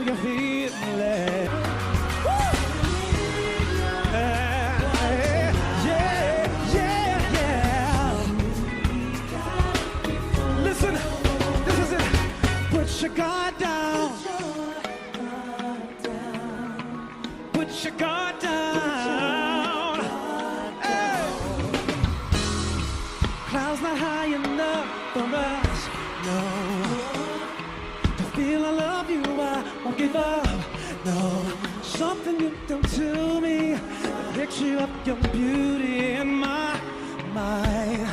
you feel it. Listen, this is it. Put your guard down. Put your guard down. Hey. Clouds not high enough for us. No. To feel I love you, I won't give up. No. Something you do to me. The picture of your beauty in my mind.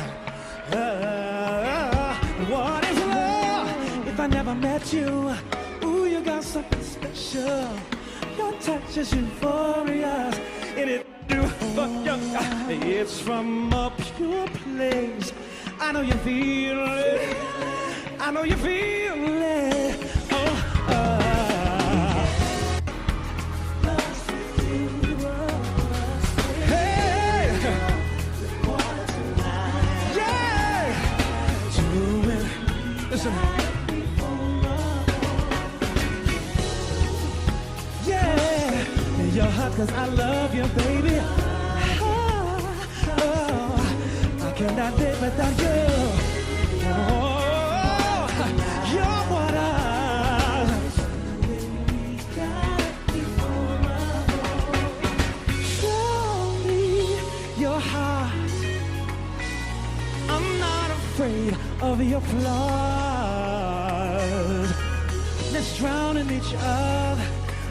What is love if I never met you? Ooh, you got something special. Your touch is euphorious. And it do for you. It's from a pure place. I know you feel it. I know you feel it. Listen. Yeah, in your heart, 'cause I love you, baby. Oh, I cannot live without you. Oh, you're what show me your heart. I'm not afraid of your flaws. Let's drown in each other,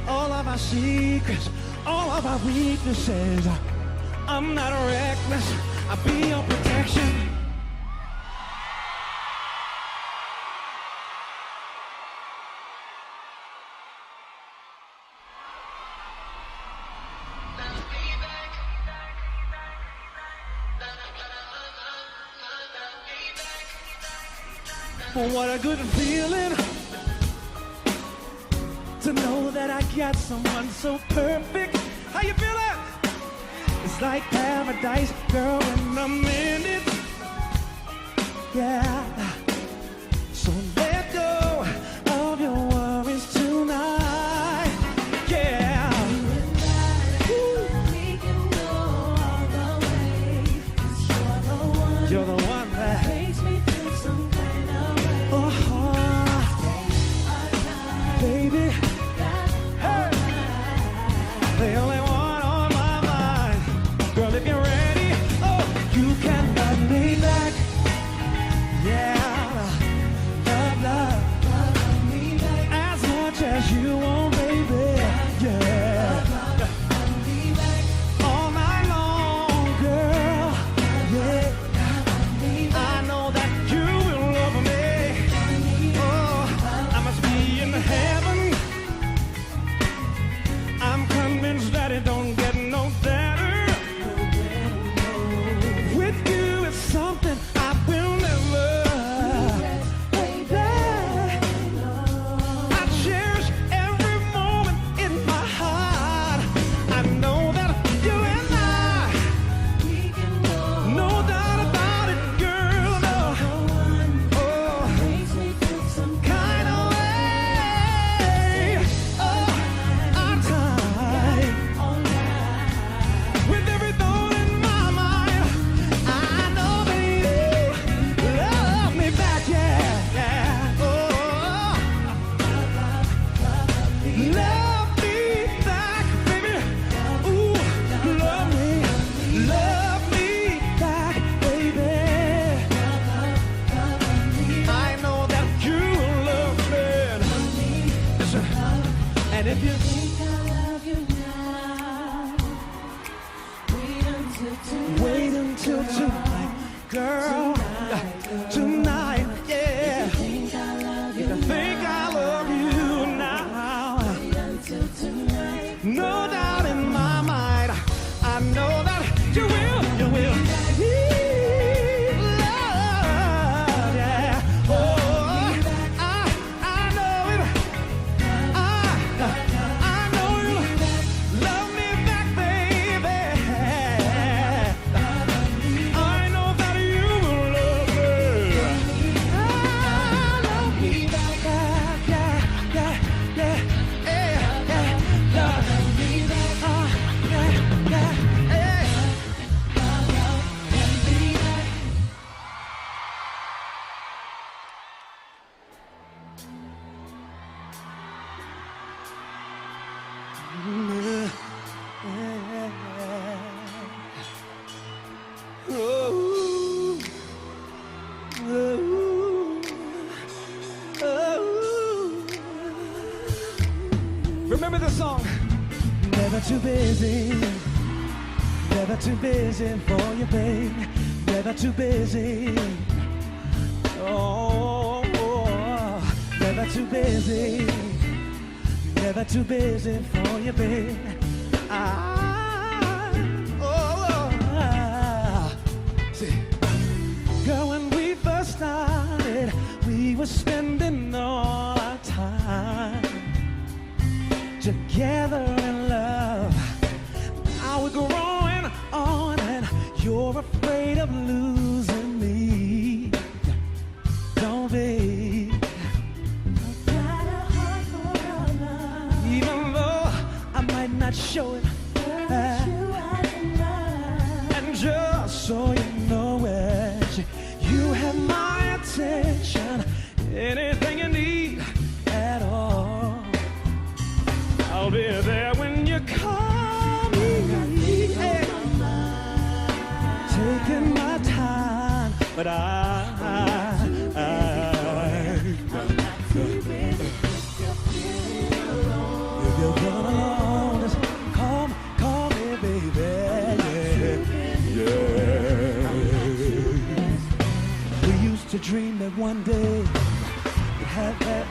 all of our secrets, all of our weaknesses. I'm not reckless, I'll be your protection. What a good feeling to know that I got someone so perfect. How you feeling? It's like paradise, girl, when I'm in it. Yeah. So let go of your worries tonight. Yeah. We can go all the way. 'Cause you're the one that makes me feel some kind of baby, hey, the only one on my mind. Girl, if you're ready, oh, you can love me back. Yeah, love me back as much as you want, baby. Yeah, love me back all night long, girl. Yeah, I know that you will love me. Oh, I must be in heaven. I'm convinced that it don't get no better. With you it's something I will never. Baby, I cherish every moment in my heart. I know that you and I, no doubt about it, girl. No. Oh, kind of way. Oh, our time. With every thought in my mind, I know that you love me back. Yeah, yeah. Oh, love me back, baby. Ooh, love me back, baby. I know that you love me. Listen, and if you think I love you now, wait until tonight, girl. Tonight, yeah. If you think I love you now, no doubt in my mind, I know that you will. Love, yeah. Oh, I know it. I know you love me back, baby. I know that you will love me. Remember the song? Never too busy for you, babe. Never too busy. Oh, never too busy for you, babe. See, girl, when we first started, we were spending all our time together in love. Now we're growing on and you're afraid of losing me. Don't be. I've got a heart for your love. Even though I might not show it. And just so you know it, you have my attention. Anything you need at all, I'll be there when you call me. Hey. Taking my time, but I'm not too busy if you're feeling alone. If you're feeling alone, just call me, baby. Yeah. We used to dream that one day we'd have that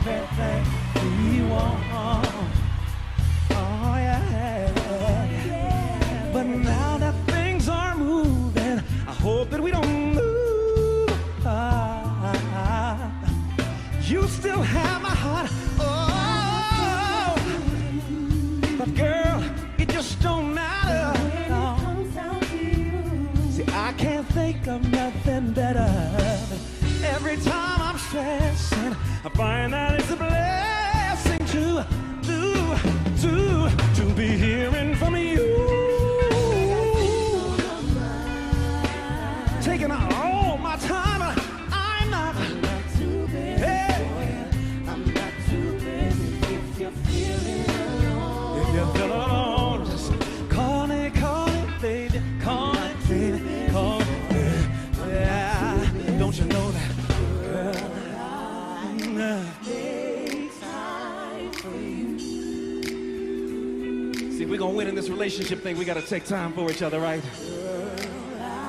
we want. Oh yeah. But now that things are moving, I hope that we don't move apart. You still have my heart. Oh, but girl, it just don't matter. No. See, I can't think of nothing better. Every time I'm stressing, I find that it's a blessing to be hearing from you. Taking all my time, I'm not too busy. Hey. I'm not too busy if you're feeling alone. If you're feeling alone, just call me, baby. Call me, baby. Call me, baby. Yeah. Don't you know that, girl? Time for you. See, we're gonna win in this relationship thing. We gotta take time for each other, right?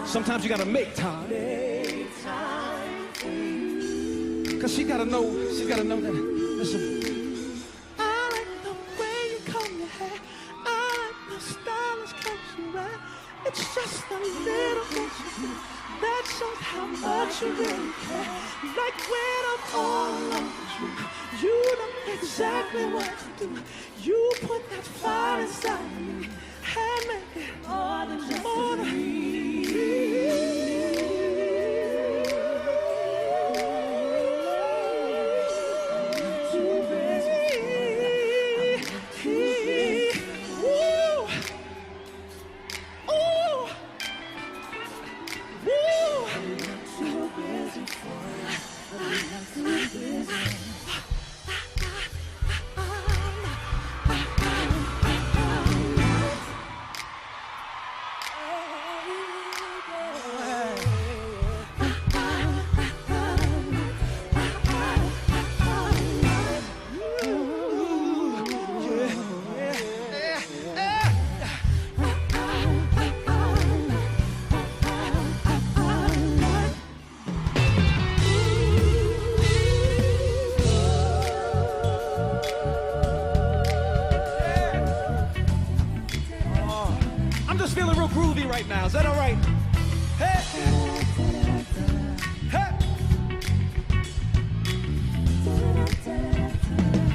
Sometimes you gotta make time. Cause she gotta know that. Listen. I like the way you comb your hair. I like the stylish clothes you wear. It's just a little bit that shows how much you really care. Like when I'm all alone with you know exactly what to do. You put that fire inside me and make it more than just a dream. Feeling real groovy right now. Is that all right? Hey! Hey!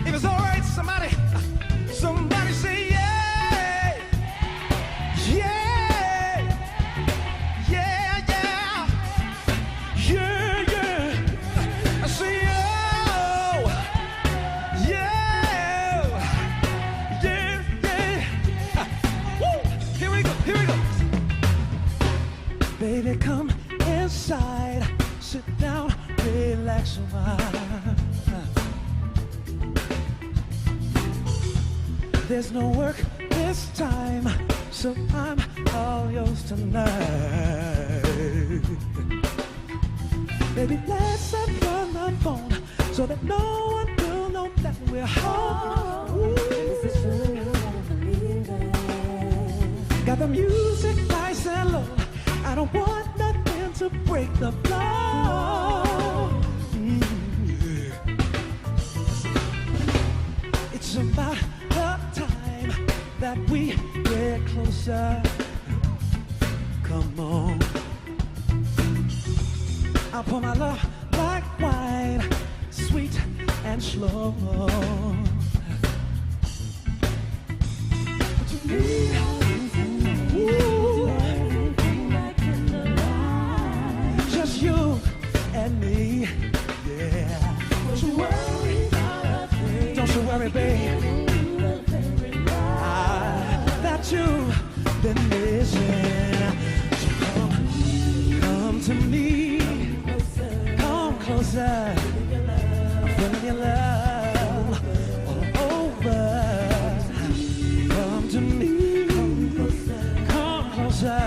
If it's all right, somebody say yeah! Yeah! Yeah, yeah! Yeah, yeah! I say oh! Yeah! Yeah, yeah! Woo! Here we go! Baby, come inside, sit down, relax your mind. There's no work this time, so I'm all yours tonight. Baby, let's have fun on the phone, so that no one will know that we're home. Ooh. got the music nice and low. I don't want nothing to break the flow. It's about the time that we get closer. Come on. I'll pour my love like wine, sweet and slow. What you need? Ooh. Just you and me, yeah. Don't you worry, don't you worry, babe. That you've been missing. So come to me, come closer. I'm feeling your love all over. Come to me, come closer.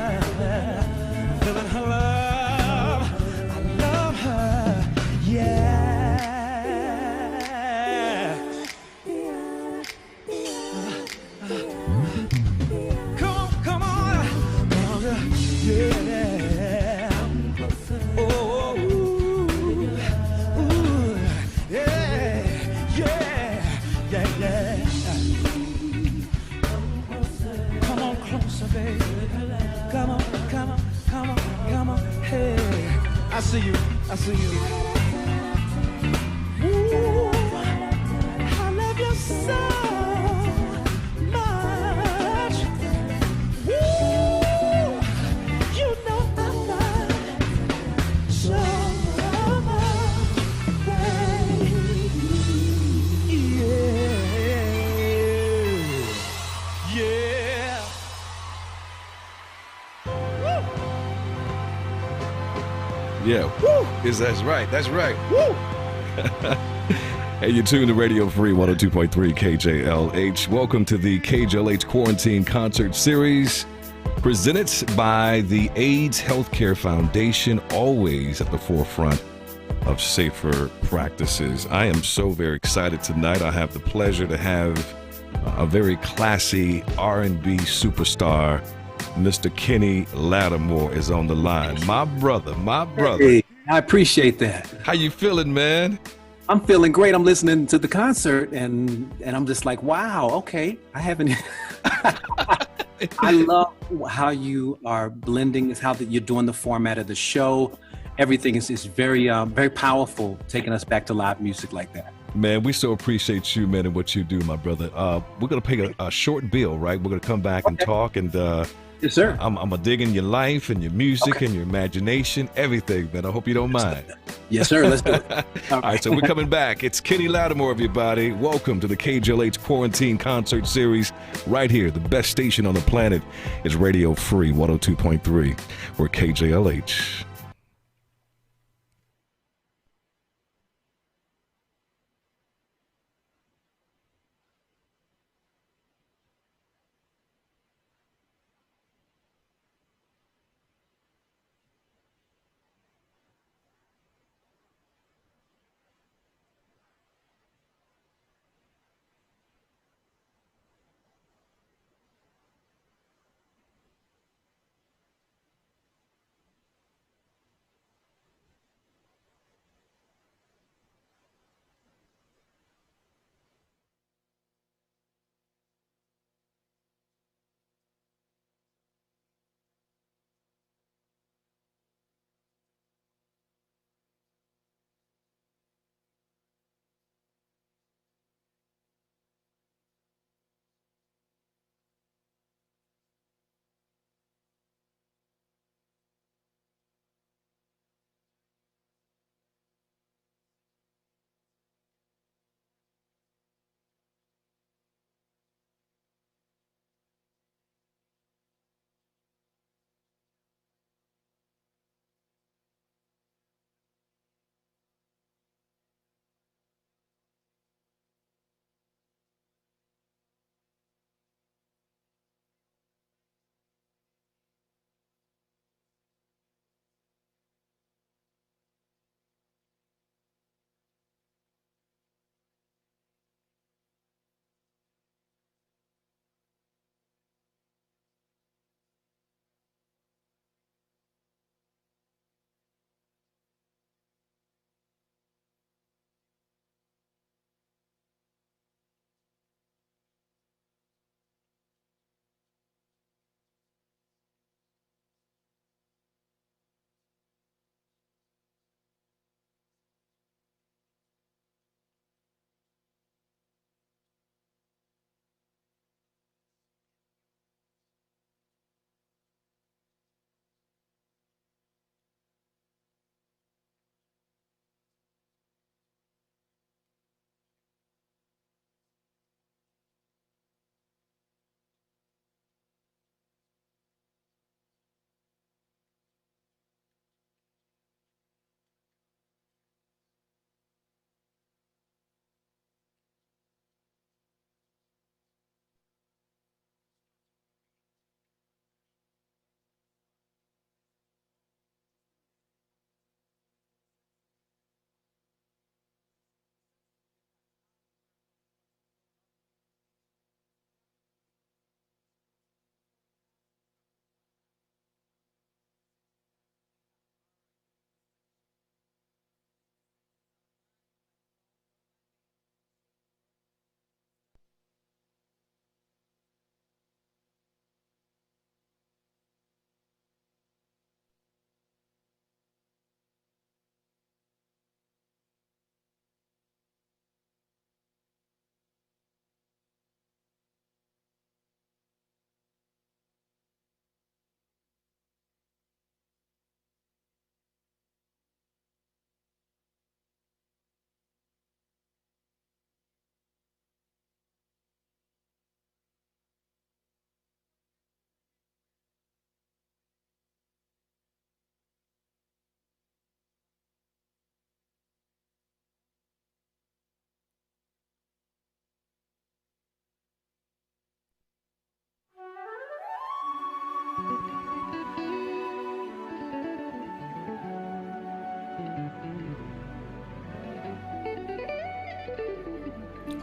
Feeling her love, I love her, yeah. Come on, yeah. Oh, ooh, yeah, yeah. Come on closer, baby. Come on, hey. I see you. Ooh, I love you so much. Ooh, you know I love so much, baby. Yeah. Yeah, woo! That's right. Woo! Hey, you're tuned to Radio Free 102.3 KJLH. Welcome to the KJLH Quarantine Concert Series, presented by the AIDS Healthcare Foundation, always at the forefront of safer practices. I am so very excited tonight. I have the pleasure to have a very classy R&B superstar. Mr. Kenny Lattimore is on the line. My brother. Hey, I appreciate that. How you feeling, man? I'm feeling great. I'm listening to the concert and I'm just like, wow, okay. I haven't. I love how you are blending, how that you're doing the format of the show. Everything is very, very powerful, taking us back to live music like that. Man, we so appreciate you, man, and what you do, my brother. We're going to pay a short bill, right? We're going to come back and talk and yes, sir. I'm a digging your life and your music and your imagination, everything, man. I hope you don't mind. Yes, sir. Let's do it. All right, so we're coming back. It's Kenny Lattimore, everybody. Welcome to the KJLH Quarantine Concert Series right here. The best station on the planet is Radio Free 102.3. We're KJLH.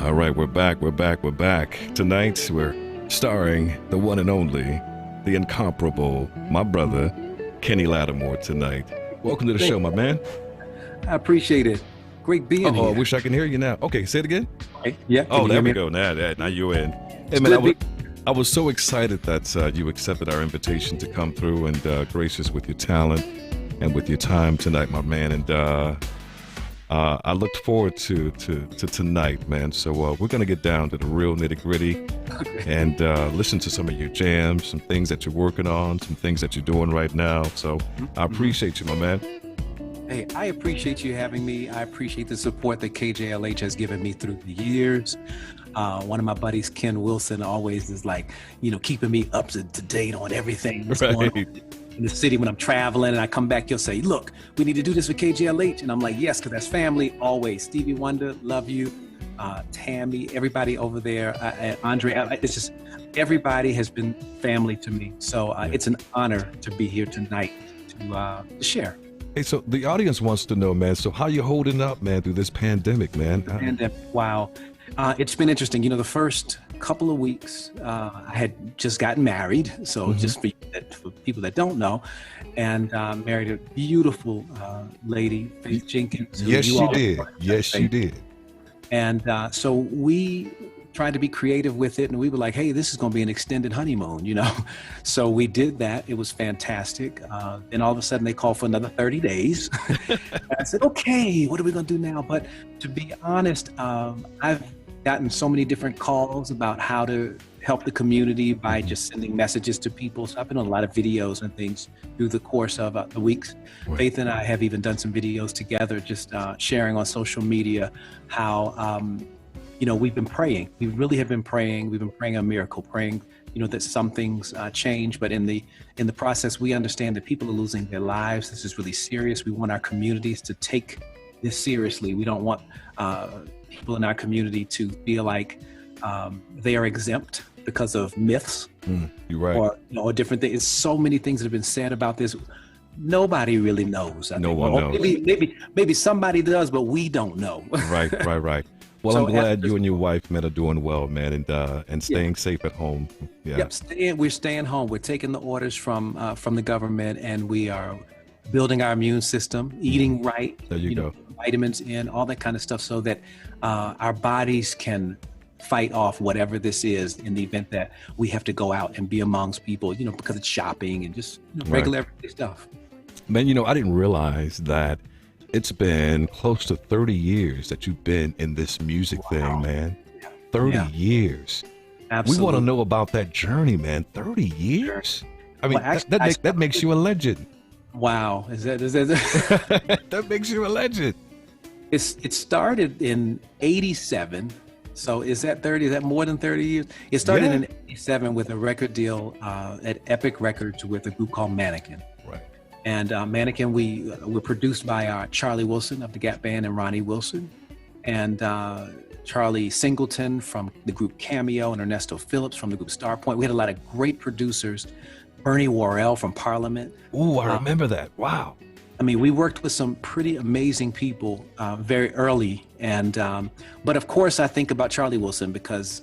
All right, we're back. Tonight, we're starring the one and only, the incomparable, my brother, Kenny Lattimore tonight. Welcome to the show, my man. I appreciate it. Great being here. I wish I can hear you now. Okay, say it again. Okay. Yeah. Oh, there we go. Now you're in. Hey, man, I was so excited that you accepted our invitation to come through and gracious with your talent and with your time tonight, my man. And I looked forward to tonight, man. So we're going to get down to the real nitty-gritty and listen to some of your jams, some things that you're working on, some things that you're doing right now. So I appreciate you, my man. Hey, I appreciate you having me. I appreciate the support that KJLH has given me through the years. One of my buddies, Ken Wilson, always is like, keeping me up to date on everything that's going on in the city. When I'm traveling and I come back, he'll say, look, we need to do this for KJLH. And I'm like, yes, because that's family always. Stevie Wonder, love you. Tammy, everybody over there, Andre, it's just, everybody has been family to me. So it's an honor to be here tonight to share. Hey, so the audience wants to know, man, so how you holding up, man, through this pandemic, man? Wow. It's been interesting. The first couple of weeks, I had just gotten married. So just for people that don't know, and married a beautiful lady, Faith Jenkins. Yes, she did. Yes, she did. And so we tried to be creative with it, and we were like, hey, this is going to be an extended honeymoon, So we did that. It was fantastic. Then all of a sudden they called for another 30 days. I said, okay, what are we going to do now? But to be honest, I've gotten so many different calls about how to help the community by just sending messages to people. So I've been on a lot of videos and things through the course of the weeks. Right. Faith and I have even done some videos together, just sharing on social media how, we've been praying. We really have been praying. We've been praying a miracle, praying, that some things change. But in the process, we understand that people are losing their lives. This is really serious. We want our communities to take this seriously. We don't want people in our community to feel like they are exempt because of myths. You're right. Or different things. There's so many things that have been said about this. Nobody really knows. No one knows. Maybe somebody does, but we don't know. Right. Well, so I'm glad you and your wife, man, are doing well, man, and staying safe at home. Yeah. Yep, we're staying home. We're taking the orders from the government, and we are building our immune system, eating right. There you go. Vitamins in, all that kind of stuff, so that our bodies can fight off whatever this is in the event that we have to go out and be amongst people, because it's shopping and just regular everyday stuff. Man, I didn't realize that it's been close to 30 years that you've been in this music thing, man. 30 years. Absolutely. We want to know about that journey, man. 30 years? I mean, that makes you a legend. Wow. Is that that makes you a legend. It started in 87. So is that 30? Is that more than 30 years? It started in 87 with a record deal at Epic Records with a group called Mannequin. Right. And Mannequin, we were produced by Charlie Wilson of the Gap Band and Ronnie Wilson, and Charlie Singleton from the group Cameo, and Ernesto Phillips from the group Starpoint. We had a lot of great producers. Bernie Worrell from Parliament. Oh, I remember that. Wow. I mean, we worked with some pretty amazing people very early. And but of course, I think about Charlie Wilson because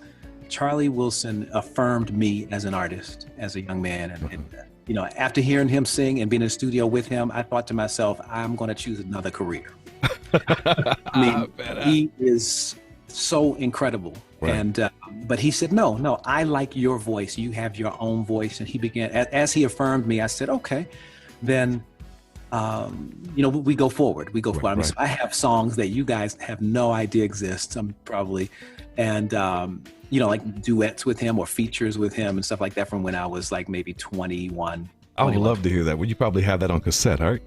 Charlie Wilson affirmed me as an artist, as a young man. And after hearing him sing and being in the studio with him, I thought to myself, I'm going to choose another career. I mean, he is so incredible. Right. And but he said, no, I like your voice. You have your own voice. And he began, as he affirmed me, I said, okay, then, we go forward. We go forward. I mean, so I have songs that you guys have no idea exist, probably. And, like duets with him or features with him and stuff like that from when I was like maybe 21. I would love to hear that. Well, you probably have that on cassette, right?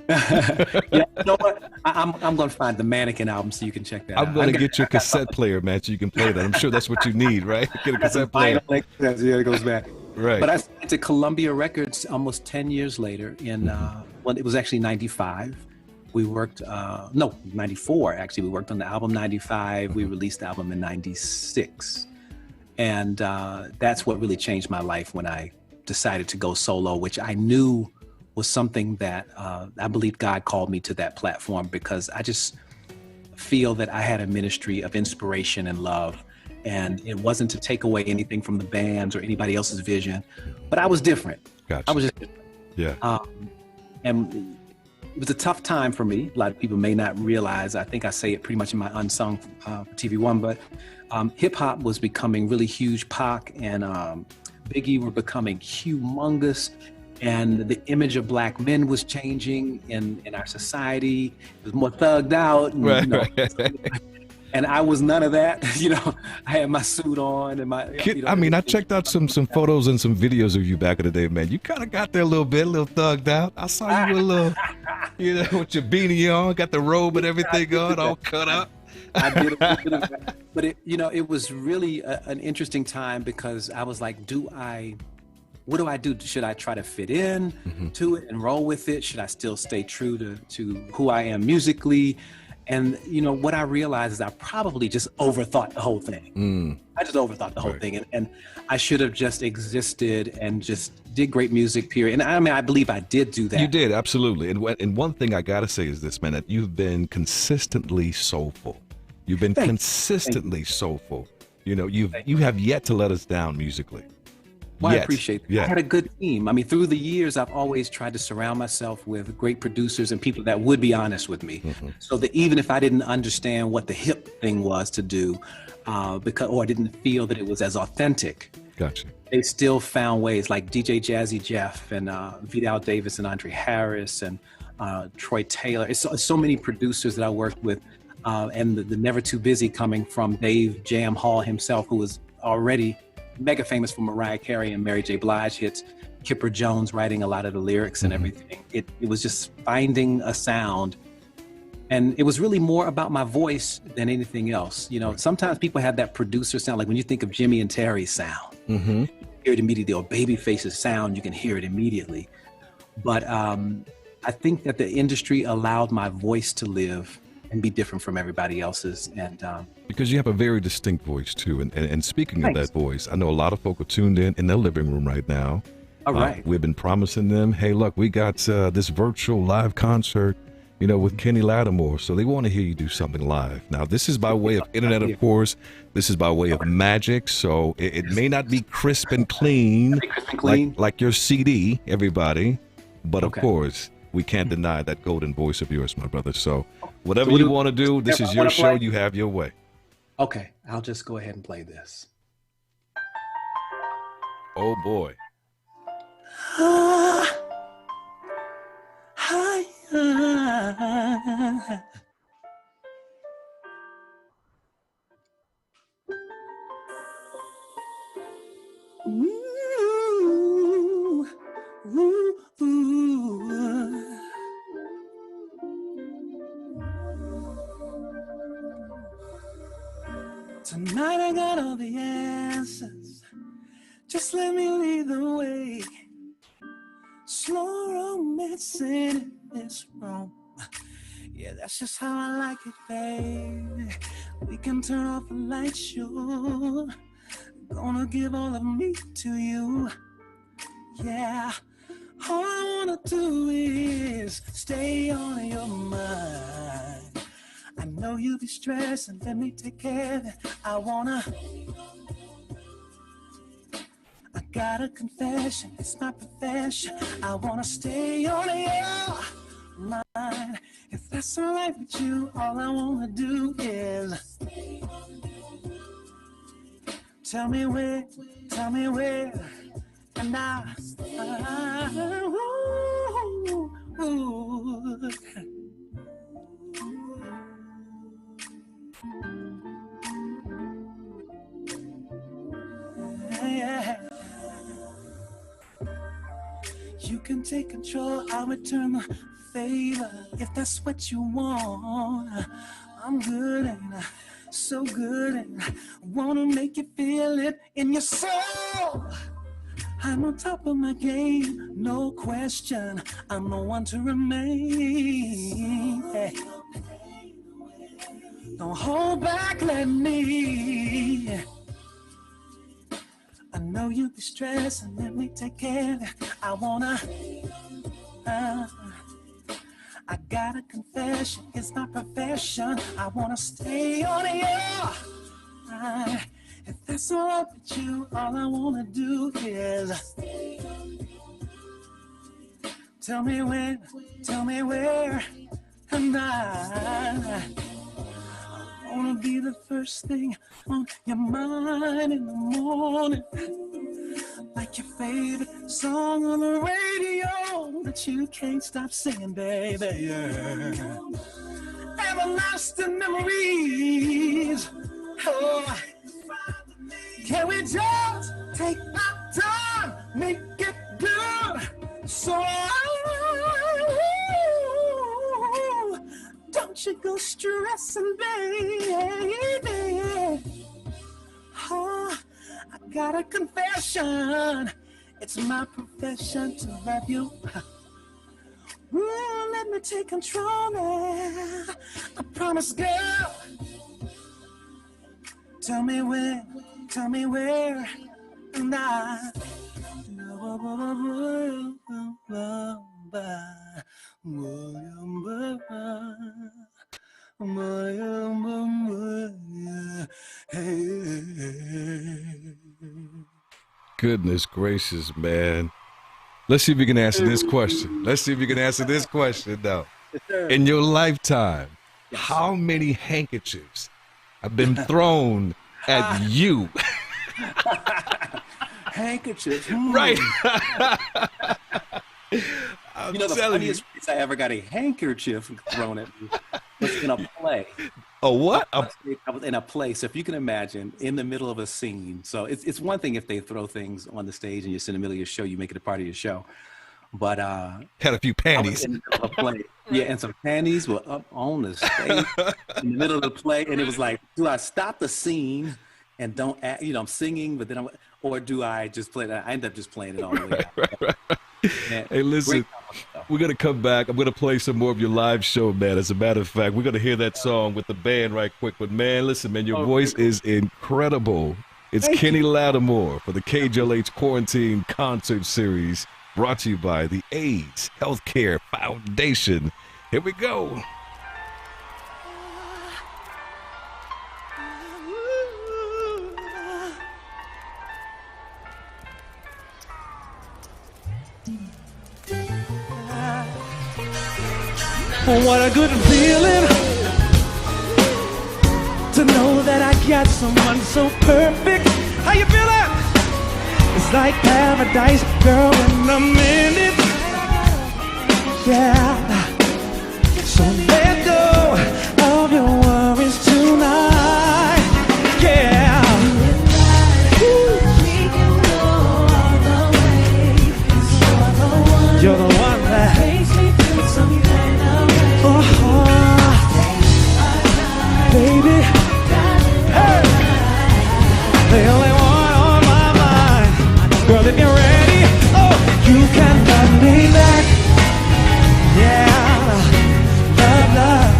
Yeah, you know what? I'm going to find the Mannequin album so you can check that out. I'm going to get your cassette player, man, so you can play that. I'm sure that's what you need, right? Get a cassette player. Yeah, it goes back. Right. But I went to Columbia Records almost 10 years later in, well, it was actually 95. We worked, 94, actually. We worked on the album 95. We released the album in 96. And that's what really changed my life when I decided to go solo, which I knew was something that I believe God called me to that platform because I just feel that I had a ministry of inspiration and love. And it wasn't to take away anything from the bands or anybody else's vision, but I was different. Gotcha. I was just different. Yeah. And it was a tough time for me. A lot of people may not realize, I think I say it pretty much in my unsung TV One, but hip hop was becoming really huge. Pac and Biggie were becoming humongous. And the image of black men was changing in our society. It was more thugged out. And, Right, you know, right. and I was none of that. You know, I had my suit on and my. You know, I mean, I checked out some photos and some videos of you back in the day, man. You kind of got there a little bit, a little thugged out. I saw you with a little, you know, with your beanie on, got the robe and everything on, all cut up. I did a little bit of that. But it was really an interesting time because I was like, what do I do? Should I try to fit in to it and roll with it? Should I still stay true to who I am musically? And what I realized is I probably just overthought the whole thing. I just overthought the whole thing, and I should have just existed and just did great music, period. And I mean, I believe I did do that. You did, absolutely. And one thing I gotta say is this, man, that you've been consistently soulful. You've been consistently soulful. You have yet to let us down musically. Well, I appreciate that. Yeah. I had a good team. I mean, through the years, I've always tried to surround myself with great producers and people that would be honest with me. So that even if I didn't understand what the hip thing was to do, or I didn't feel that it was as authentic, gotcha, they still found ways, like DJ Jazzy Jeff and Vidal Davis and Andre Harris and Troy Taylor. It's so many producers that I worked with, and the Never Too Busy coming from Dave Jam Hall himself, who was already mega famous for Mariah Carey and Mary J. Blige hits, Kipper Jones writing a lot of the lyrics and everything. It was just finding a sound. And it was really more about my voice than anything else. Sometimes people have that producer sound, like when you think of Jimmy and Terry's sound, you hear it immediately, or Babyface's sound, you can hear it immediately. But I think that the industry allowed my voice to live and be different from everybody else's. And because you have a very distinct voice too. And speaking Thanks. of that voice, I know a lot of folk are tuned in their living room right now. All right. We've been promising them, hey, look, we got this virtual live concert, with Kenny Lattimore. So they want to hear you do something live. Now, this is by way of internet, of course. This is by way of magic. So it may not be crisp and clean, like your CD, everybody. But of course, we can't deny that golden voice of yours, my brother. So whatever you want to do, this is your show. You have your way. Okay, I'll just go ahead and play this. Oh, boy. Ooh, ooh, ooh. Tonight I got all the answers. Just let me lead the way. Slow romancing in this room. Yeah, that's just how I like it, baby. We can turn off the light, sure. Gonna give all of me to you. Yeah, all I wanna do is stay on your mind. I know you be stressed, and let me take care of it. I got a confession, it's my profession. I wanna stay on your mind. If that's alright with you, all I wanna do is tell me where, and yeah. You can take control, I'll return the favor. If that's what you want, I'm good and so good, and I wanna make you feel it in your soul. I'm on top of my game, no question. I'm the one to remain. Hey. Don't hold back, let me. I know you be stressed, and let me take care of it. I I got a confession, it's my profession. I wanna stay on your mind. If that's all right with you, all I wanna do is tell me when, tell me where, and I wanna be the first thing on your mind in the morning. Like your favorite song on the radio that you can't stop singing, baby. Yeah. Everlasting memories. Oh, can we just take our time, make it good? So don't you go stressing, baby. Oh, I got a confession. It's my profession to love you. Ooh, let me take control now. I promise, girl. Tell me when, tell me where, and I. Goodness gracious, man. Let's see if you can answer this question. Let's see if you can answer this question now. In your lifetime, how many handkerchiefs have been thrown at you? Handkerchiefs. Right. You know, the funniest place I ever got a handkerchief thrown at me was in a play. A what? I was in a play. So if you can imagine, in the middle of a scene. So it's one thing if they throw things on the stage and you're in the middle of your show, you make it a part of your show. But had a few panties. In the middle of a play. Yeah, and some panties were up on the stage in the middle of the play, and it was like, do I stop the scene and don't act, I'm singing, but then or do I just play that? I end up just playing it all the way out. Right. Man, hey, listen, we're going to come back. I'm going to play some more of your live show, man. As a matter of fact, we're going to hear that song with the band right quick. But, man, listen, man, your voice is incredible. It's Kenny Lattimore for the KJLH Quarantine Concert Series, brought to you by the AIDS Healthcare Foundation. Here we go. What a good feeling to know that I got someone so perfect. How you feeling? It's like paradise, girl, in a minute. Yeah. So let go of your worries tonight. Yeah. You're the one that makes me feel some kind of way. Baby, hey, the only one on my mind. Girl, if you're ready, you can love me back. Yeah, love.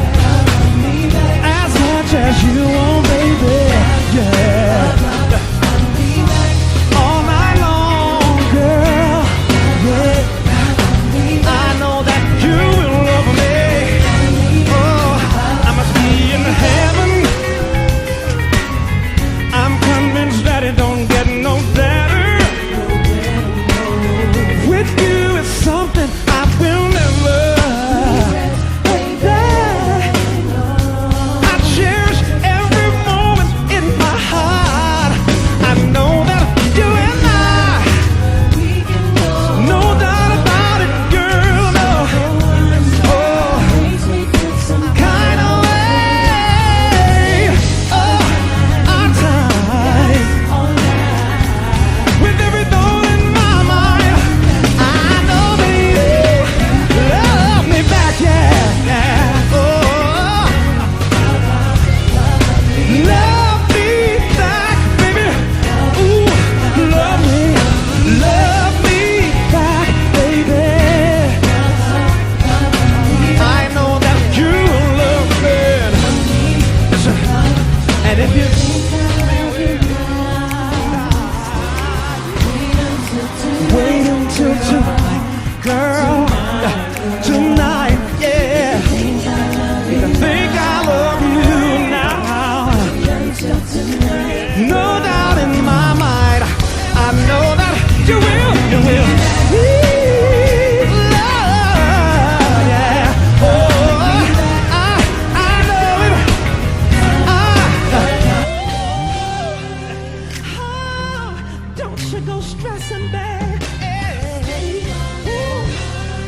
should go stressing, babe. Hey. Ooh.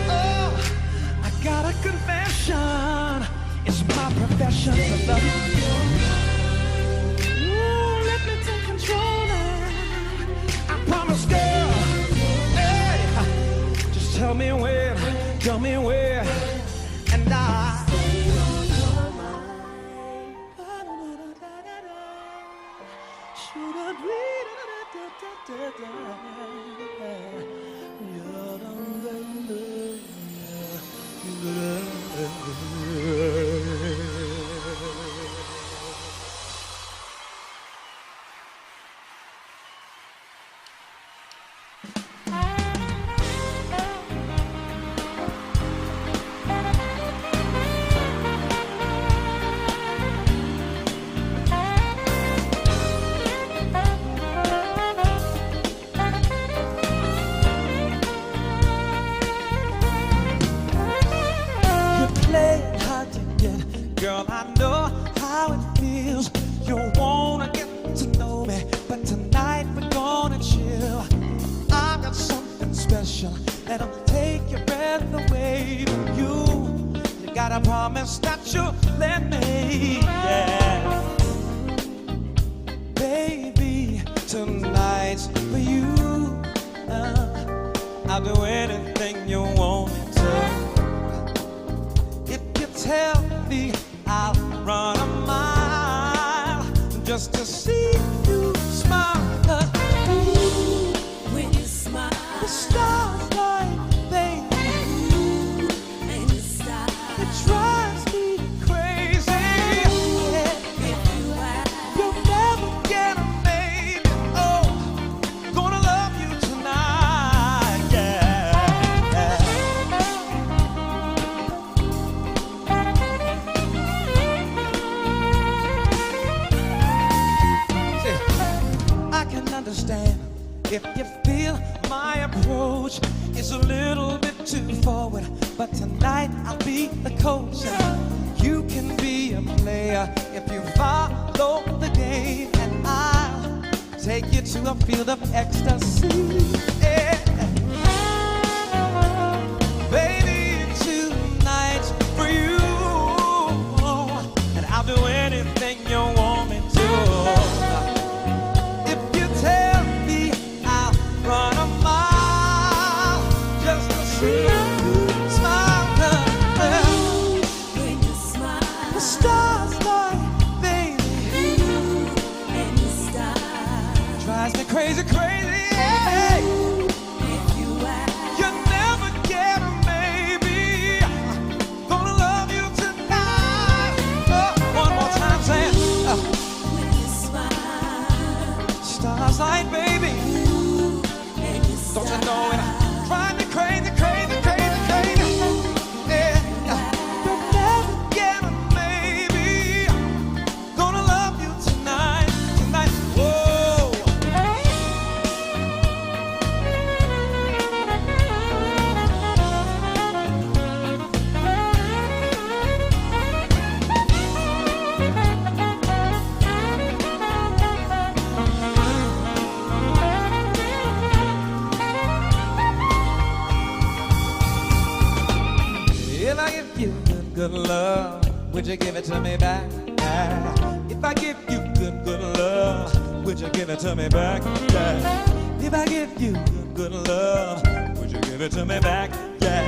Oh, I got a confession. It's my profession to love you. Ooh, let me take control now. I promise, girl. Hey, just tell me where, and I. Girl, I know how it feels. You wanna get to know me, but tonight we're gonna chill. I've got something special that'll take your breath away from you. You gotta promise that you'll let me, yeah. Baby, tonight's for you. I'll do anything you want me to. If you tell me I'll run a mile just to see you smile. Ooh, when you smile, the stars light, baby. Ooh, and you style, it drives me crazy. Yeah. If you ask, you'll never get a baby. Oh, gonna love you tonight, yeah. Understand if you feel my approach is a little bit too forward, but tonight I'll be the coach. You can be a player if you follow the game, and I'll take you to a field of ecstasy. Yeah. Baby, tonight's for you, and I'll do anything you want me to. Run a mile just to see you smile. When you smile, the stars light, baby. And your style drives me crazy, crazy. Yeah. If you ask, you'll never get a maybe. Gonna love you tonight. One more time, say it. When you smile, stars light, baby. Don't you know it? Drive me crazy, crazy, crazy, crazy. Yeah. You'll never get a maybe. Gonna love you tonight, tonight. Whoa. If I give you good, good love, would you give it to me back? If I give you good, good love, would you give it to me back? If I give you good, good love, would you give it to me back? Yeah.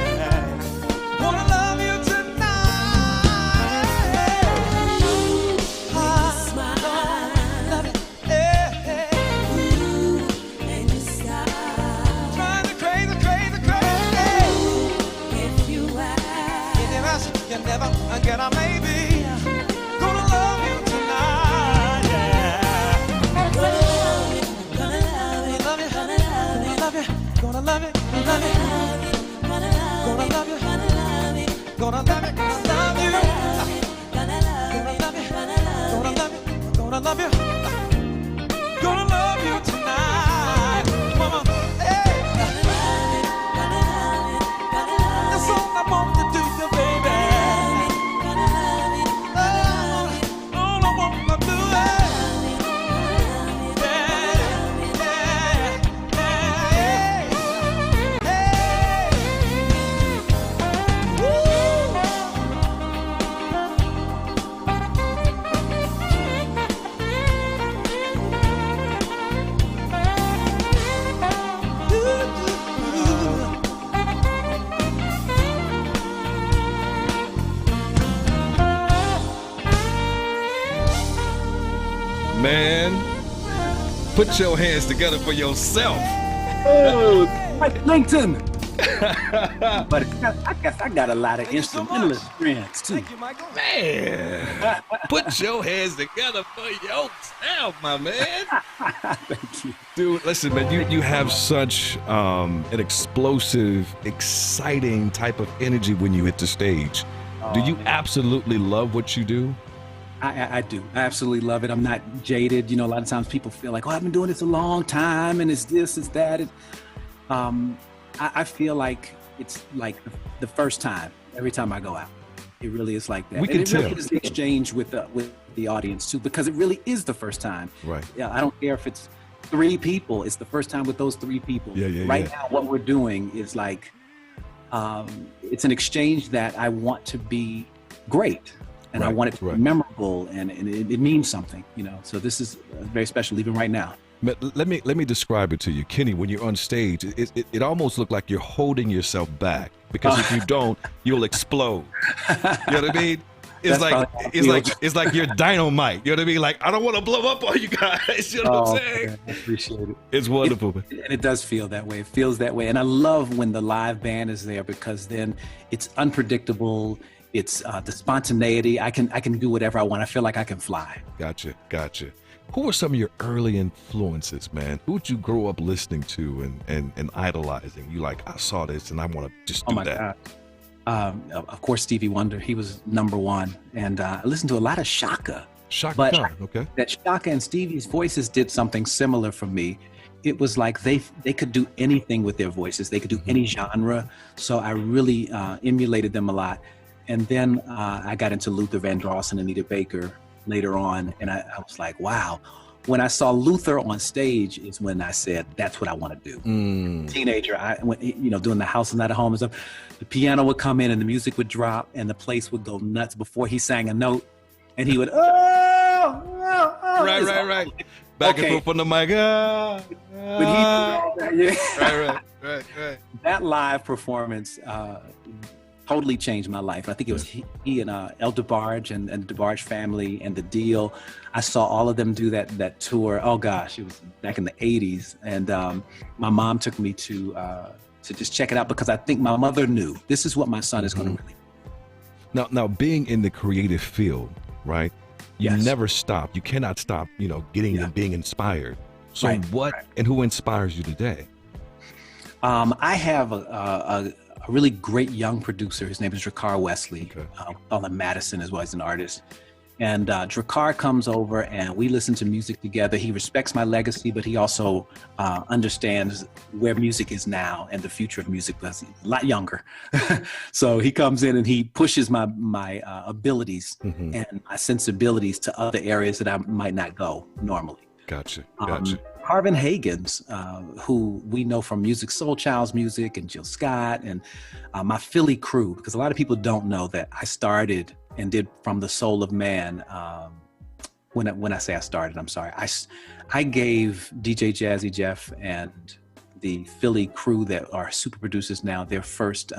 Wanna love you tonight. Love it. Yeah. And you stop. Drive me crazy, crazy, crazy. If you ask, you never get a maybe. Gonna love you tonight, yeah. Gonna love you, gonna love you, love you, gonna love you, love you, gonna love you, love you, gonna love you, gonna love you, gonna love you, gonna love you, gonna love you, gonna love you, gonna love you, gonna love you, gonna love you tonight, mama. Hey, gonna love you, gonna love you, gonna love you. That's all I want to do, you baby. Put your hands together for yourself. Oh, Mike Linton. But I guess I got a lot of instrumentalist friends too. Thank you, Michael. Man, put your hands together for yourself, my man. Thank you. Dude, listen, man, you have such an explosive, exciting type of energy when you hit the stage. Do you absolutely love what you do? I do. I absolutely love it. I'm not jaded. You know, a lot of times people feel like, oh, I've been doing this a long time and it's this, it's that. I feel like it's like the first time, every time I go out. It really is like that. We can and it tell. really is the exchange with the audience too, because it really is the first time. Right. Yeah, I don't care if it's 3 people. It's the first time with those 3 people. Yeah. Now, what we're doing is like, it's an exchange that I want to be great. And I want it to be memorable, and it means something, you know. So this is very special, even right now. Let me describe it to you, Kenny. When you're on stage, it almost looks like you're holding yourself back, because if you don't, you'll explode. You know what I mean? It's like you're dynamite. You know what I mean? Like, I don't want to blow up on you guys. You know what I'm saying? Man, I appreciate it. It's wonderful. And it does feel that way. It feels that way. And I love when the live band is there, because then it's unpredictable. It's the spontaneity. I can do whatever I want. I feel like I can fly. Gotcha. Who were some of your early influences, man? Who did you grow up listening to and idolizing? You like, I saw this and I want to just do that. God. Of course, Stevie Wonder. He was #1. And I listened to a lot of Shaka. Shaka, okay. That Shaka and Stevie's voices did something similar for me. It was like they could do anything with their voices. They could do any genre. So I really emulated them a lot. And then I got into Luther Vandross and Anita Baker later on, and I was like, wow. When I saw Luther on stage is when I said, that's what I want to do. Teenager, I went, you know, doing the House and Not at Home and stuff. The piano would come in and the music would drop and the place would go nuts before he sang a note. And he would, Right. Back and forth on the mic. Right. That live performance totally changed my life. I think it was he and El DeBarge and the DeBarge family and The Deal. I saw all of them do that tour. Oh gosh, it was back in the 80s. And my mom took me to just check it out, because I think my mother knew this is what my son is going to really do. Now being in the creative field, right? You Yes. never stop. You cannot stop, you know, getting and being inspired. So and who inspires you today? I have a really great young producer. His name is Drakkar Wesley. Okay. Call him Madison as well. He's an artist. And Drakkar comes over and we listen to music together. He respects my legacy, but he also understands where music is now and the future of music, because he's a lot younger. So he comes in and he pushes my abilities and my sensibilities to other areas that I might not go normally. Gotcha. Harvin Hagens, who we know from Music Soul Child's music, and Jill Scott, and my Philly crew, because a lot of people don't know that I started and did From the Soul of Man. When I say I started, I'm sorry. I gave DJ Jazzy Jeff and the Philly crew that are super producers now their first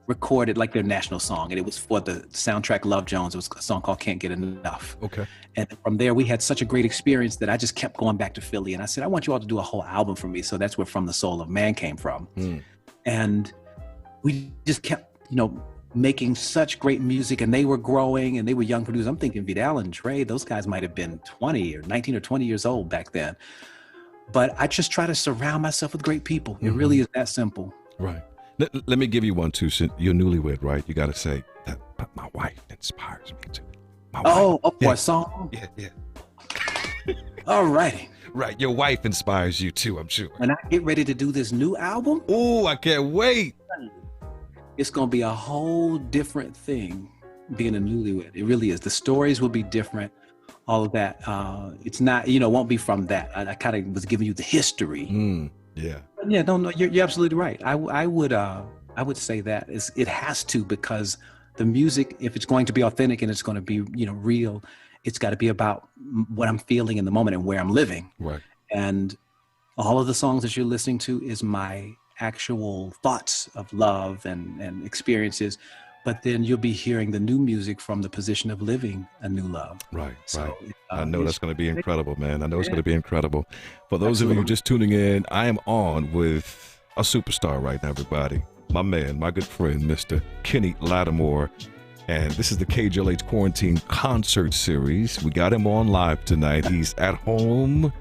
recorded, like, their national song, and it was for the soundtrack Love Jones. It was a song called Can't Get Enough. Okay. And from there, we had such a great experience that I just kept going back to Philly. And I said, I want you all to do a whole album for me. So that's where From the Soul of Man came from. And we just kept, you know, making such great music, and they were growing and they were young producers. I'm thinking Vidal and Dre, those guys might have been 20 or 19 or 20 years old back then. But I just try to surround myself with great people. It really is that simple. Right. Let me give you one too. Since you're newlywed, right? You got to say that, but my wife inspires me too. For a song? Yeah. All righty. Right. Your wife inspires you too, I'm sure. When I get ready to do this new album, oh, I can't wait. It's going to be a whole different thing being a newlywed. It really is. The stories will be different. All of that. It's not, you know, won't be from that. I kind of was giving you the history. Yeah. Yeah, no, you're absolutely right. I would say that it has to, because the music, if it's going to be authentic and it's going to be, you know, real, it's got to be about what I'm feeling in the moment and where I'm living. Right. And all of the songs that you're listening to is my actual thoughts of love and experiences but then you'll be hearing the new music from the position of living a new love. Right. So, I know that's going to be incredible, man. I know it's Yeah. going to be incredible. For those of you just tuning in, I am on with a superstar right now, everybody. My man, my good friend, Mr. Kenny Lattimore. And this is the KJLH Quarantine Concert Series. We got him on live tonight. He's at home,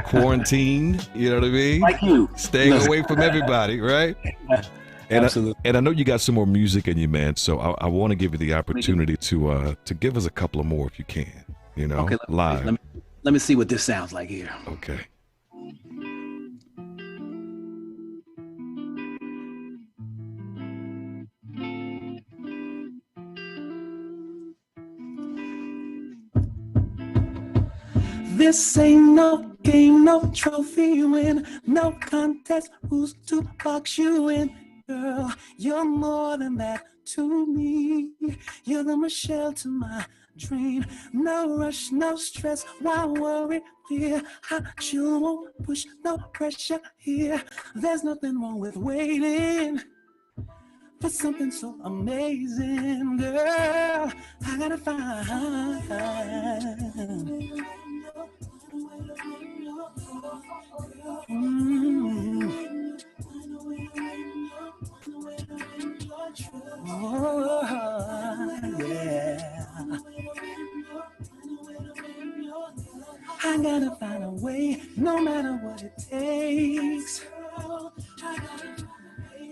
quarantine, you know what I mean? Like you. Staying away from everybody, right? And Absolutely. I know you got some more music in you, man. So I want to give you the opportunity to give us a couple of more if you can, you know, Okay, live. Let me see what this sounds like here. Okay. This ain't no game, no trophy win, no contest, who's to box you in. Girl, you're more than that to me. You're the Michelle to my dream. No rush, no stress, why worry, fear? I chill, won't push, no pressure here. There's nothing wrong with waiting for something so amazing, girl. I gotta find. Oh, yeah. I gotta find a way, no matter what it takes.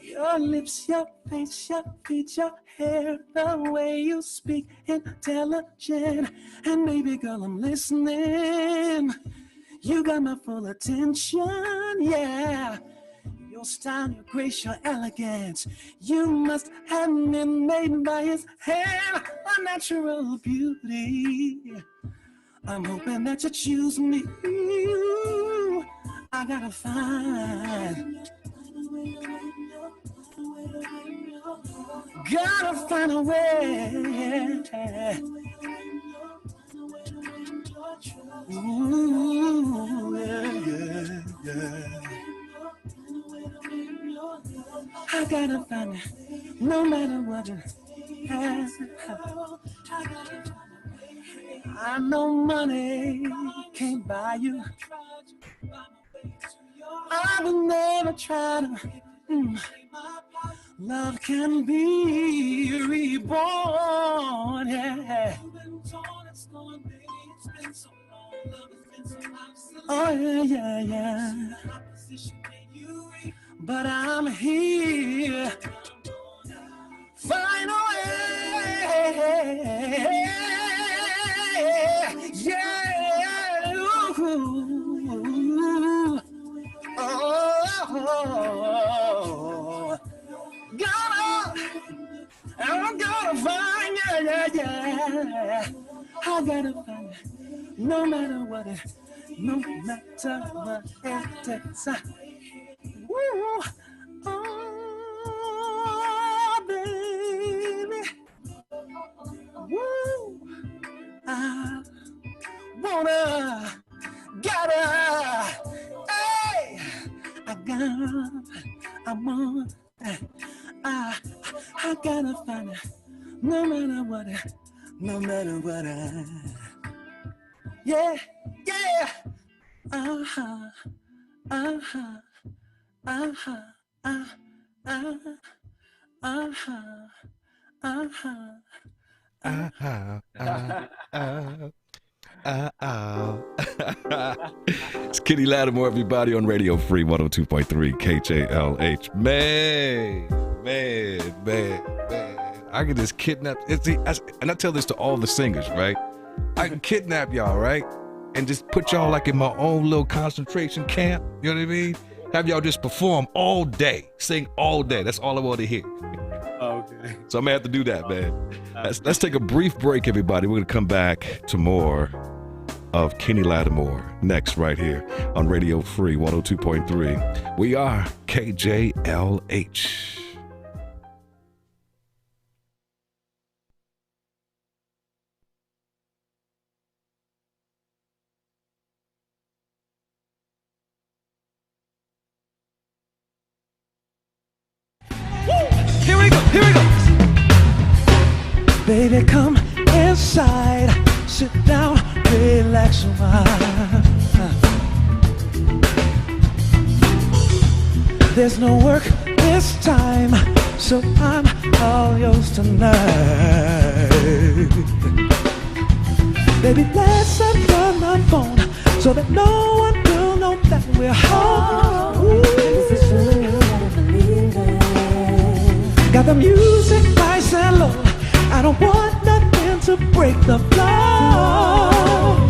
Your lips, your face, your feet, your hair, the way you speak, intelligent. And baby girl, I'm listening. You got my full attention, yeah. Your style, your grace, your elegance. You must have been made by his hand, a natural beauty. I'm hoping that you choose me. I gotta find. Gotta find a way. Ooh, yeah. I gotta find it, no matter what it has. I know money can't buy you. I will never try to. Love can be reborn, yeah. Oh, yeah. But I'm here. Find a way. Yeah. Ooh. Oh. I'm gonna find, yeah. I gotta find it, no matter what it, no matter what it takes. Woo. Oh, baby. Woo. I gotta, hey, I gotta find it, no matter what it, yeah. Uh-huh. It's Kenny Lattimore, everybody, on Radio Free 102.3 KJLH. Man. I can just kidnap. And I tell this to all the singers, right? I can kidnap y'all, right? And just put y'all like in my own little concentration camp. You know what I mean? Have y'all just perform all day, sing all day. That's all I want to hear. Okay. So I'm gonna have to do that, man. Let's take a brief break, everybody. We're gonna come back to more of Kenny Lattimore next, right here on Radio Free 102.3. We are KJLH. Here we go. Baby, come inside, sit down, relax a while. There's no work this time, so I'm all yours tonight. Baby, let's turn my phone so that no one will know that we're home. Got the music nice and low. I don't want nothing to break the flow.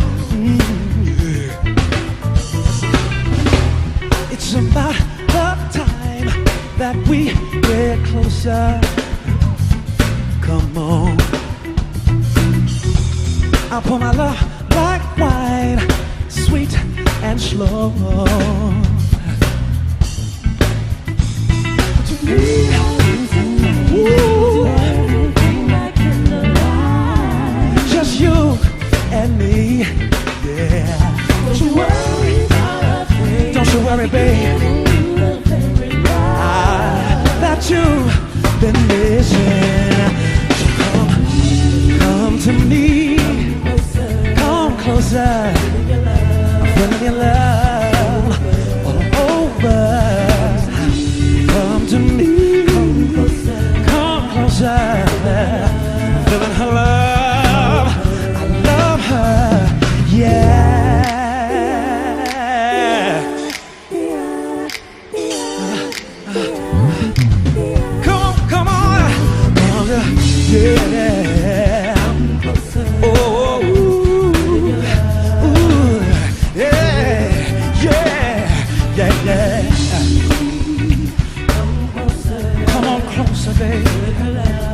It's about the time that we get closer. Come on. I'll pour my love like wine, sweet and slow. To me, ooh, just you and me, yeah. Don't you worry, don't you worry, babe. That you've been missing. Come to me, come closer. I'm feeling your love all over. Come to me, come closer. I'm feeling her love. I love her, yeah. Yeah. Oh, ooh, yeah, yeah, yeah, yeah. Come on closer, baby.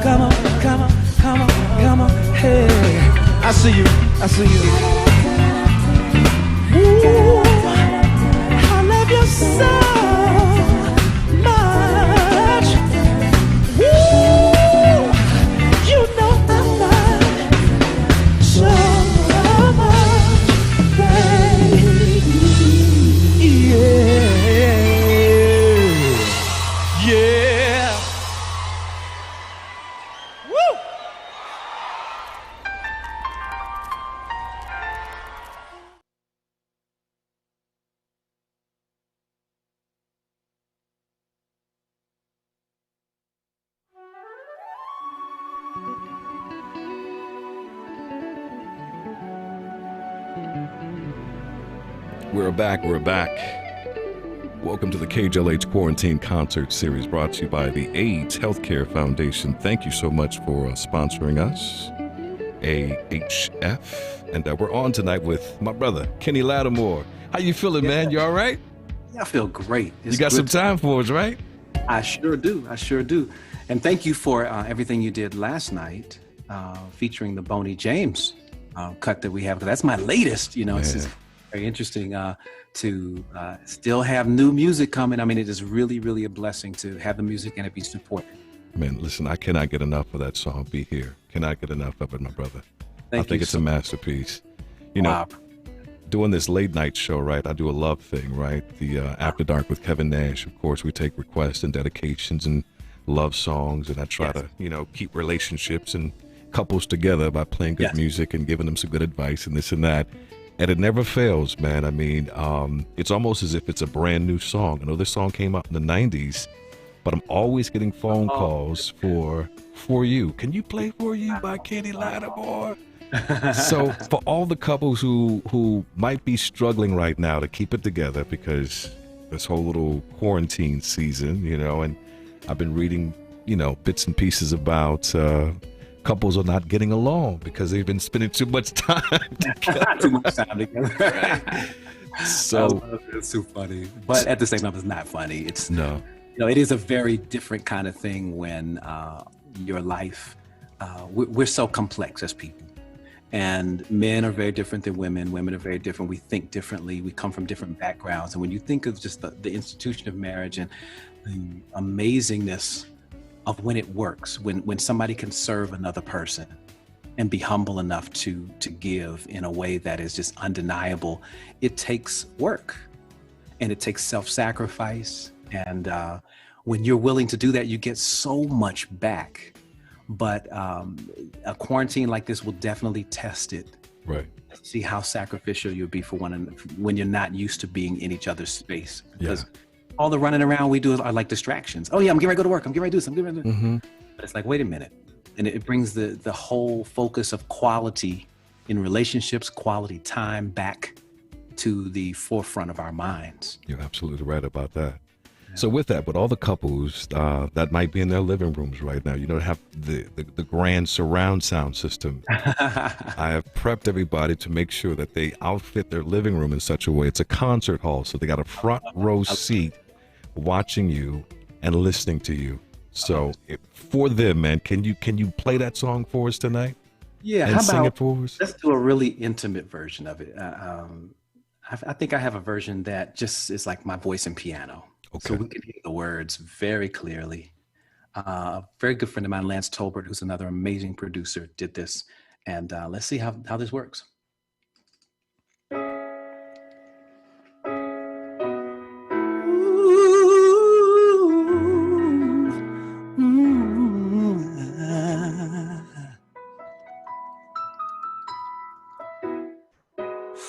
Come on, come on, come on, come on. Hey, I see you, I see you. Ooh, I love you so much. You know I love so much, baby. Yeah, yeah. Woo! We're back. Welcome to the KJLH Quarantine Concert Series brought to you by the AIDS Healthcare Foundation. Thank you so much for sponsoring us, AHF. And we're on tonight with my brother, Kenny Lattimore. How you feeling, man? You all right? Yeah, I feel great. You got some time for us, right? I sure do. And thank you for everything you did last night, featuring the Boney James cut that we have. Because that's my latest, It's just very interesting to still have new music coming. I mean, it is really, really a blessing to have the music and it be supported. Man, listen, I cannot get enough of that song, Be Here. Cannot get enough of it, my brother. I think it's a masterpiece. Wow. Doing this late night show, right? I do a love thing, right? The After Dark with Kevin Nash. Of course, we take requests and dedications and love songs, and I try to, keep relationships and couples together by playing good music and giving them some good advice and this and that. And it never fails, man. I mean, it's almost as if it's a brand new song. I know this song came out in the 90s, but I'm always getting phone calls for You. Can you play For You by Kenny Lattimore? So for all the couples who might be struggling right now to keep it together because this whole little quarantine season, and I've been reading, bits and pieces about couples are not getting along because they've been spending too much time together. Too much time together. Right. So it's too funny, but at the same time, it's not funny. It's no, it is a very different kind of thing when your life. We're so complex as people. And men are very different than women. Women are very different. We think differently. We come from different backgrounds. And when you think of just the institution of marriage and the amazingness of when it works, when somebody can serve another person and be humble enough to give in a way that is just undeniable, it takes work and it takes self-sacrifice. And when you're willing to do that, you get so much back. but a quarantine like this will definitely test it. Right. See how sacrificial you'll be for one another when you're not used to being in each other's space. Because all the running around we do are like distractions. Oh yeah, I'm getting ready to go to work. I'm getting ready to do something. But it's like, wait a minute. And it brings the whole focus of quality in relationships, quality time back to the forefront of our minds. You're absolutely right about that. So with that, with all the couples that might be in their living rooms right now, you know, have the grand surround sound system. I have prepped everybody to make sure that they outfit their living room in such a way. It's a concert hall, so they got a front row seat watching you and listening to you. So for them, man, can you play that song for us tonight? Yeah, and how sing about, it for us? Let's do a really intimate version of it. I think I have a version that just is like my voice and piano. Okay. So we can hear the words very clearly. A very good friend of mine, Lance Tolbert, who's another amazing producer, did this. And let's see how this works.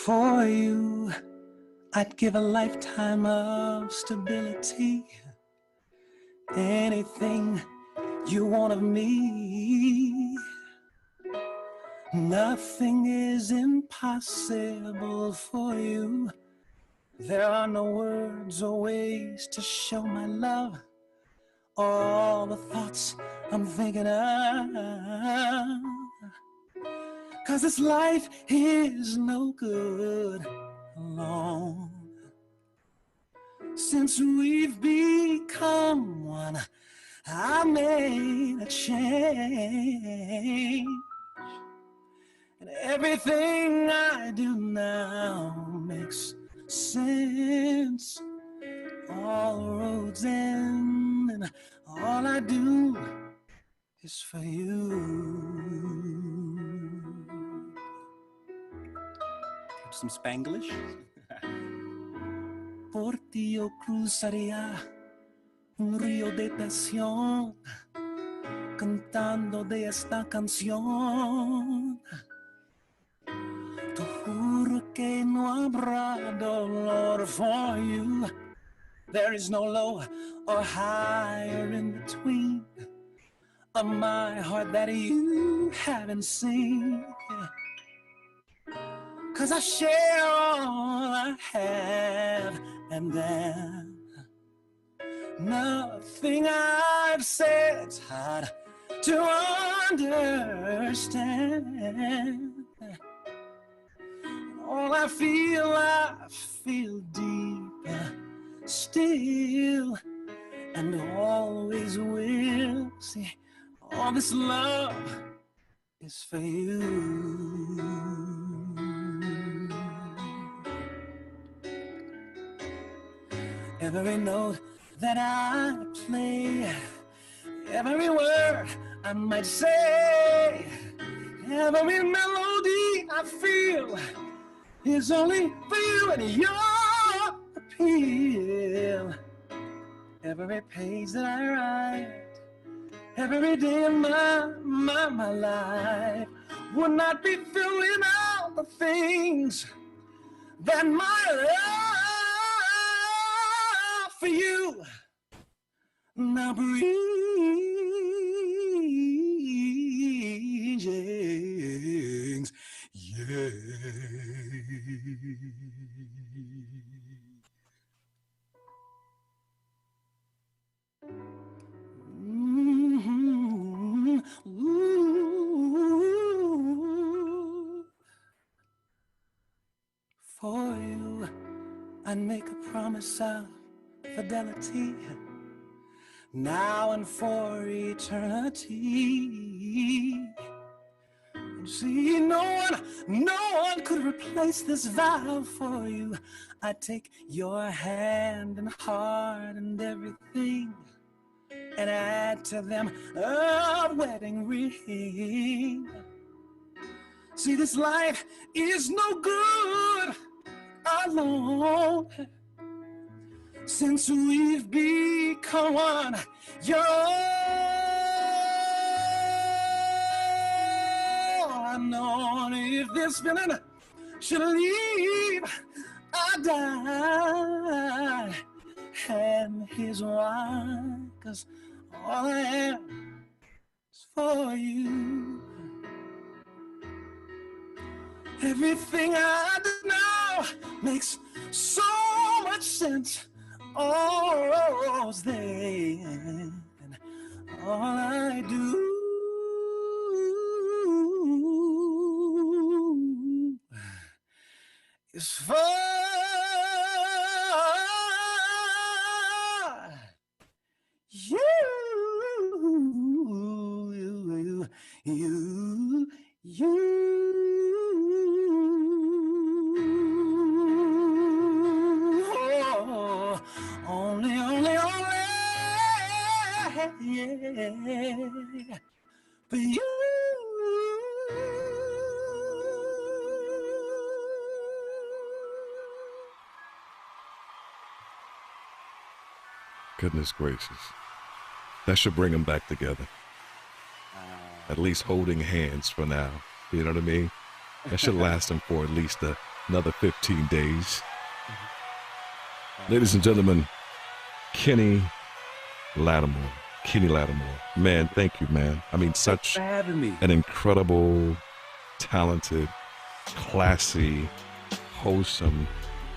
For you, I'd give a lifetime of stability. Anything you want of me. Nothing is impossible for you. There are no words or ways to show my love. All the thoughts I'm thinking of. 'Cause this life is no good alone. Since we've become one, I made a change. And everything I do now makes sense. All the roads end, and all I do is for you. Some Spanglish. Por ti yo cruzaría un río de pasión, cantando de esta canción. Te juro que no habrá dolor for you. There is no low or higher in between of my heart that you haven't seen. 'Cause I share all I have and then nothing I've said's hard to understand. All I feel deep still and always will. See, all this love is for you. Every note that I play, every word I might say, every melody I feel is only for you and your appeal. Every page that I write, every day of my life would not be filling out the things that my love for you now brings. Yeah. Mm-hmm. Ooh. For you, I'd make a promise of fidelity, now and for eternity. See, no one could replace this vow for you. I take your hand and heart and everything, and add to them a wedding ring. See, this life is no good alone. Since we've become one, you're known if this feeling should leave, I die. And here's why, 'cause all I am is for you. Everything I do now makes so much sense. Oh, then all I do is for you, oh, only, yeah, for you. Goodness gracious. That should bring them back together. At least holding hands for now. You know what I mean? That should last them for at least another 15 days. Ladies and gentlemen, Kenny Lattimore. Kenny Lattimore. Man, thank you, man. I mean, such for having me. an incredible, talented, classy, wholesome,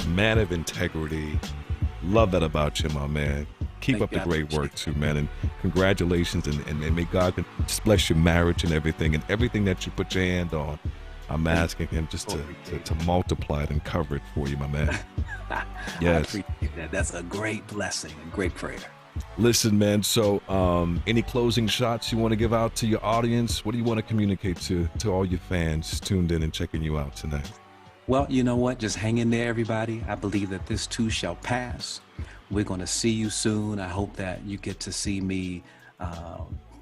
man of integrity. Love that about you, my man. Keep up the great work too, man. And congratulations, and may God just bless your marriage and everything that you put your hand on. I'm asking him just to multiply it and cover it for you, my man. Yes. I appreciate that. That's a great blessing, a great prayer. Listen, man, so any closing shots you want to give out to your audience? What do you want to communicate to all your fans tuned in and checking you out tonight? Well, you know what? Just hang in there, everybody. I believe that this too shall pass. We're going to see you soon. I hope that you get to see me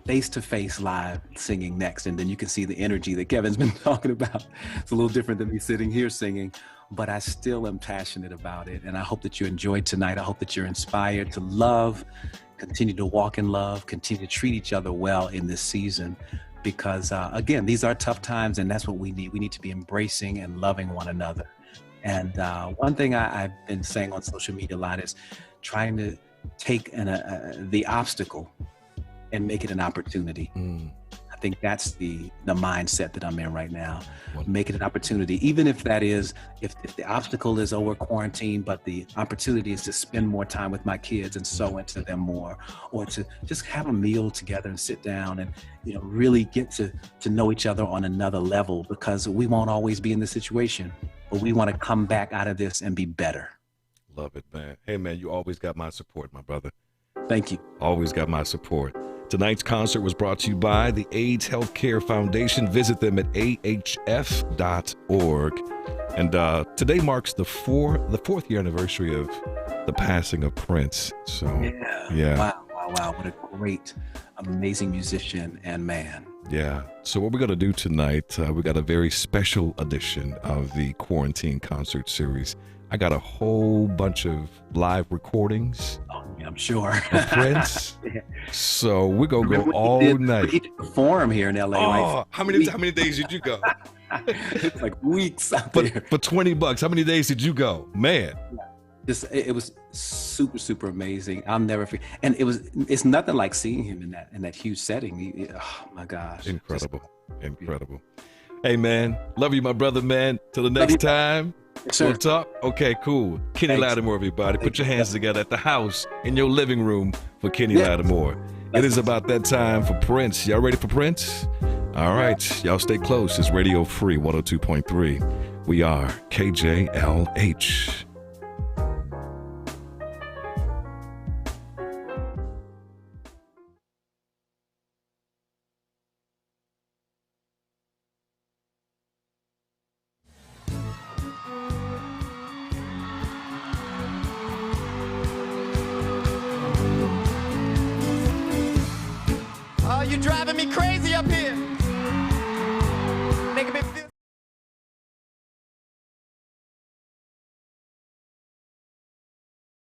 face-to-face live singing next, and then you can see the energy that Kevin's been talking about. It's a little different than me sitting here singing, but I still am passionate about it, and I hope that you enjoyed tonight. I hope that you're inspired to love, continue to walk in love, continue to treat each other well in this season, because again, these are tough times, and that's what we need. We need to be embracing and loving one another. And one thing I've been saying on social media a lot is trying to take the obstacle and make it an opportunity. I think that's the mindset that I'm in right now. Make it an opportunity, even if that is, if the obstacle is over quarantine, but the opportunity is to spend more time with my kids and sow into them more, or to just have a meal together and sit down and, you know, really get to know each other on another level, because we won't always be in this situation, but we want to come back out of this and be better. Love it, man. Hey, man, you always got my support, my brother. Thank you. Always got my support. Tonight's concert was brought to you by the AIDS Healthcare Foundation. Visit them at ahf.org. And today marks the fourth year anniversary of the passing of Prince. So yeah. Wow. What a great, amazing musician and man. Yeah. So what we're going to do tonight, we got a very special edition of the Quarantine Concert Series. I got a whole bunch of live recordings. Oh, yeah, I'm sure. Of Prince. Yeah. So we're going to go all night. He did perform here in LA. Oh, how many days did you go? It's like weeks out there. For $20, how many days did you go? Man. It was super amazing. I'll never forget. And it's nothing like seeing him in that huge setting. Oh my gosh. Incredible. Hey, man. Love you, my brother, man. Till the next time. Sure. We'll talk? Okay, cool. Kenny Lattimore, everybody. Put your hands together at the house, in your living room for Kenny Lattimore. It is about that time for Prince. Y'all ready for Prince? All right. Y'all stay close. It's Radio Free 102.3. We are KJLH. You're driving me crazy up here.